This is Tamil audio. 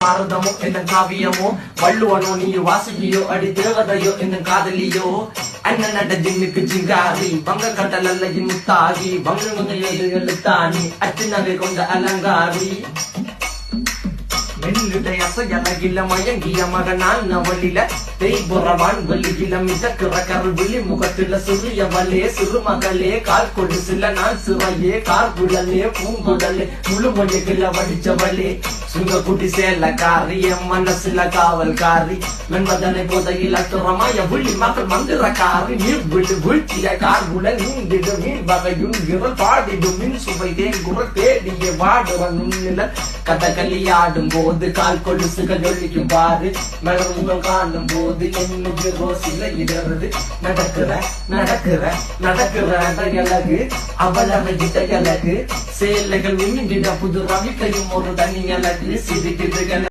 பாரதமோ என்ன காவியமோ வள்ளுவனோ நீ வாசுகியோ அடி தேவதையோ என்ன காதலியோ அண்ணன் நட ஜின்னுக்கு ஜிங்காரி வங்க கடல் அல்ல முத்தாகி வங்க எழுத்தாணி அச்சுநகை கொண்ட அலங்காரி மெல்லுடைய அசையலகில மயங்கிய மகனான் நவலில தேய்புறவான் வலியில மிதக்கிற கருவிழி முகத்தில சிறிய வலே சிறுமகளே கால் கொடு சில நான் சிறையே கார்குழலே பூங்குடலே முழுமொழிகள வடிச்சவளே சுங்க குட்டி சேலக்காரி என் மனசுல காவல்காரி மென்பதனை போதையில் அத்துறமாய விழி மக்கள் மந்திரக்காரி நீர் விட்டு வீழ்ச்சிய கார்குழல் நீண்டிடு மீன் வகையுங்கிற பாடிடும் மின் சுவை தேங்குற தேடிய வாடுற நுண்ணில கதகளியாடும் போது கால் கொலுசுகள் ஒழிக்கும் பாரு மலர்முகம் காணும் போது என்னுக்கு ரோசில இடறது நடக்கிற நடக்கிற நடக்கிற அழகு அவளவை இடையழகு சேலைகள் உமிண்டிட புது ரவிக்கையும் ஒரு தனி அழகு சிரிக்குதுகள்